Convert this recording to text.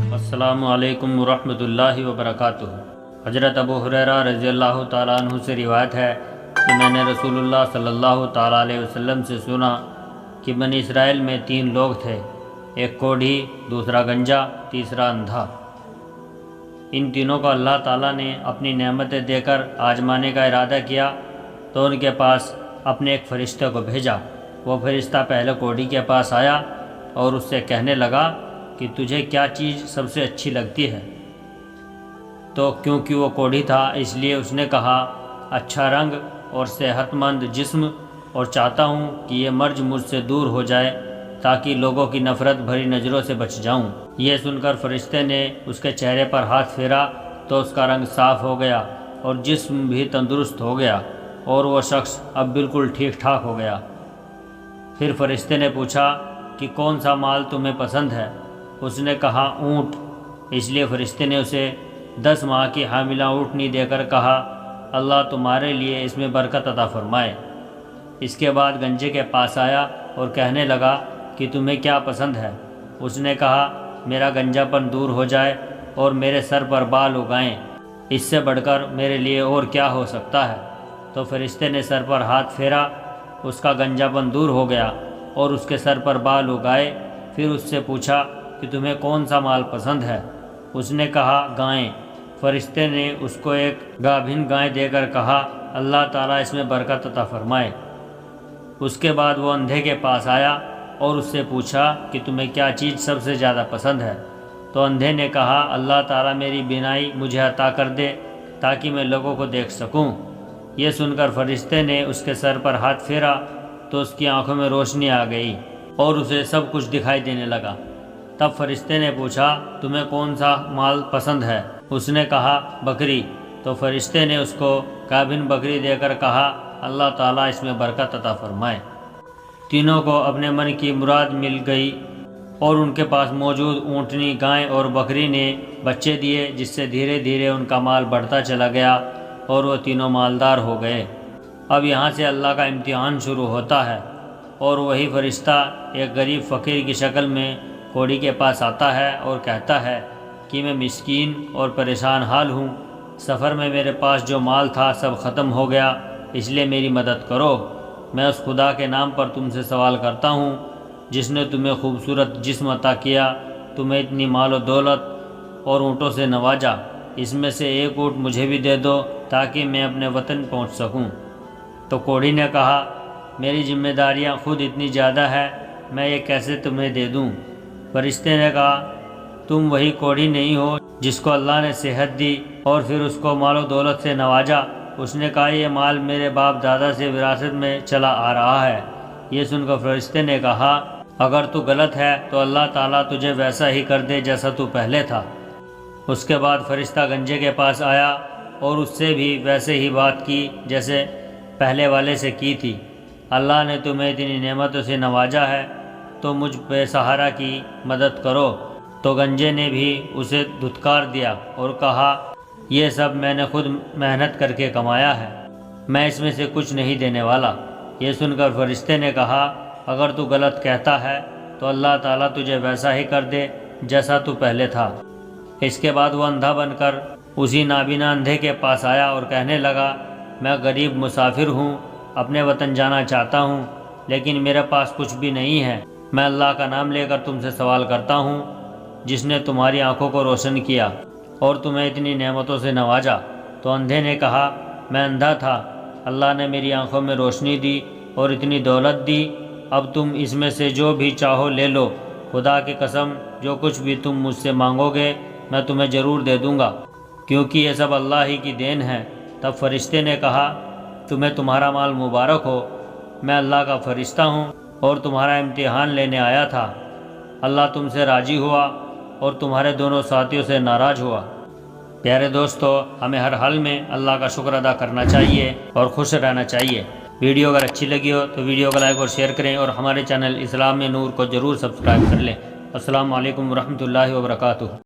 السلام علیکم ورحمۃ اللہ وبرکاتہ۔ حضرت ابو ہریرہ رضی اللہ تعالیٰ عنہ سے روایت ہے کہ میں نے رسول اللہ صلی اللہ تعالیٰ علیہ وسلم سے سنا کہ بنی اسرائیل میں 3 لوگ تھے، ایک کوڑھی، دوسرا گنجا، تیسرا اندھا۔ ان تینوں کو اللہ تعالیٰ نے اپنی نعمتیں دے کر آزمانے کا ارادہ کیا تو ان کے پاس اپنے ایک فرشتے کو بھیجا۔ وہ فرشتہ پہلے کوڑھی کے پاس آیا اور اس سے کہنے لگا کہ تجھے کیا چیز سب سے اچھی لگتی ہے؟ تو کیونکہ وہ کوڑھی تھا اس لیے اس نے کہا اچھا رنگ اور صحت مند جسم، اور چاہتا ہوں کہ یہ مرض مجھ سے دور ہو جائے تاکہ لوگوں کی نفرت بھری نظروں سے بچ جاؤں۔ یہ سن کر فرشتے نے اس کے چہرے پر ہاتھ پھیرا تو اس کا رنگ صاف ہو گیا اور جسم بھی تندرست ہو گیا اور وہ شخص اب بالکل ٹھیک ٹھاک ہو گیا۔ پھر فرشتے نے پوچھا کہ کون سا مال تمہیں پسند ہے؟ اس نے کہا اونٹ۔ اس لیے فرشتے نے اسے 10 ماہ کی حاملہ اونٹنی دے کر کہا اللہ تمہارے لیے اس میں برکت عطا فرمائے۔ اس کے بعد گنجے کے پاس آیا اور کہنے لگا کہ تمہیں کیا پسند ہے؟ اس نے کہا میرا گنجا پن دور ہو جائے اور میرے سر پر بال اگائیں، اس سے بڑھ کر میرے لیے اور کیا ہو سکتا ہے؟ تو فرشتے نے سر پر ہاتھ پھیرا، اس کا گنجا پن دور ہو گیا اور اس کے سر پر بال اگائے۔ پھر اس سے پوچھا کہ تمہیں کون سا مال پسند ہے؟ اس نے کہا گائیں۔ فرشتے نے اس کو ایک گابھن گائے دے کر کہا اللہ تعالیٰ اس میں برکت عطا فرمائے۔ اس کے بعد وہ اندھے کے پاس آیا اور اس سے پوچھا کہ تمہیں کیا چیز سب سے زیادہ پسند ہے؟ تو اندھے نے کہا اللہ تعالیٰ میری بینائی مجھے عطا کر دے تاکہ میں لوگوں کو دیکھ سکوں۔ یہ سن کر فرشتے نے اس کے سر پر ہاتھ پھیرا تو اس کی آنکھوں میں روشنی آ گئی اور اسے سب کچھ دکھائی دینے لگا۔ تب فرشتے نے پوچھا تمہیں کون سا مال پسند ہے؟ اس نے کہا بکری۔ تو فرشتے نے اس کو گابھن بکری دے کر کہا اللہ تعالیٰ اس میں برکت عطا فرمائے۔ تینوں کو اپنے من کی مراد مل گئی اور ان کے پاس موجود اونٹنی، گائے اور بکری نے بچے دیے، جس سے دھیرے دھیرے ان کا مال بڑھتا چلا گیا اور وہ تینوں مالدار ہو گئے۔ اب یہاں سے اللہ کا امتحان شروع ہوتا ہے اور وہی فرشتہ ایک غریب فقیر کی شکل میں کوڑھی کے پاس آتا ہے اور کہتا ہے کہ میں مسکین اور پریشان حال ہوں، سفر میں میرے پاس جو مال تھا سب ختم ہو گیا، اس لیے میری مدد کرو۔ میں اس خدا کے نام پر تم سے سوال کرتا ہوں جس نے تمہیں خوبصورت جسم عطا کیا، تمہیں اتنی مال و دولت اور اونٹوں سے نوازا، اس میں سے ایک اونٹ مجھے بھی دے دو تاکہ میں اپنے وطن پہنچ سکوں۔ تو کوڑھی نے کہا میری ذمہ داریاں خود اتنی زیادہ ہے، میں یہ کیسے تمہیں دے دوں؟ فرشتے نے کہا تم وہی کوڑھی نہیں ہو جس کو اللہ نے صحت دی اور پھر اس کو مال و دولت سے نوازا؟ اس نے کہا یہ مال میرے باپ دادا سے وراثت میں چلا آ رہا ہے۔ یہ سن کر فرشتے نے کہا اگر تو غلط ہے تو اللہ تعالیٰ تجھے ویسا ہی کر دے جیسا تو پہلے تھا۔ اس کے بعد فرشتہ گنجے کے پاس آیا اور اس سے بھی ویسے ہی بات کی جیسے پہلے والے سے کی تھی۔ اللہ نے تمہیں اتنی نعمتوں سے نوازا ہے تو مجھ بے سہارا کی مدد کرو۔ تو گنجے نے بھی اسے دھتکار دیا اور کہا یہ سب میں نے خود محنت کر کے کمایا ہے، میں اس میں سے کچھ نہیں دینے والا۔ یہ سن کر فرشتے نے کہا اگر تو غلط کہتا ہے تو اللہ تعالیٰ تجھے ویسا ہی کر دے جیسا تو پہلے تھا۔ اس کے بعد وہ اندھا بن کر اسی نابینا اندھے کے پاس آیا اور کہنے لگا میں غریب مسافر ہوں، اپنے وطن جانا چاہتا ہوں لیکن میرے پاس کچھ بھی نہیں ہے۔ میں اللہ کا نام لے کر تم سے سوال کرتا ہوں جس نے تمہاری آنکھوں کو روشن کیا اور تمہیں اتنی نعمتوں سے نوازا۔ تو اندھے نے کہا میں اندھا تھا، اللہ نے میری آنکھوں میں روشنی دی اور اتنی دولت دی، اب تم اس میں سے جو بھی چاہو لے لو، خدا کی قسم جو کچھ بھی تم مجھ سے مانگو گے میں تمہیں ضرور دے دوں گا، کیونکہ یہ سب اللہ ہی کی دین ہے۔ تب فرشتے نے کہا تمہیں تمہارا مال مبارک ہو، میں اللہ کا فرشتہ ہوں اور تمہارا امتحان لینے آیا تھا۔ اللہ تم سے راضی ہوا اور تمہارے دونوں ساتھیوں سے ناراض ہوا۔ پیارے دوستو، ہمیں ہر حال میں اللہ کا شکر ادا کرنا چاہیے اور خوش رہنا چاہیے۔ ویڈیو اگر اچھی لگی ہو تو ویڈیو کو لائک اور شیئر کریں اور ہمارے چینل اسلام نور کو ضرور سبسکرائب کر لیں۔ السلام علیکم ورحمۃ اللہ وبرکاتہ۔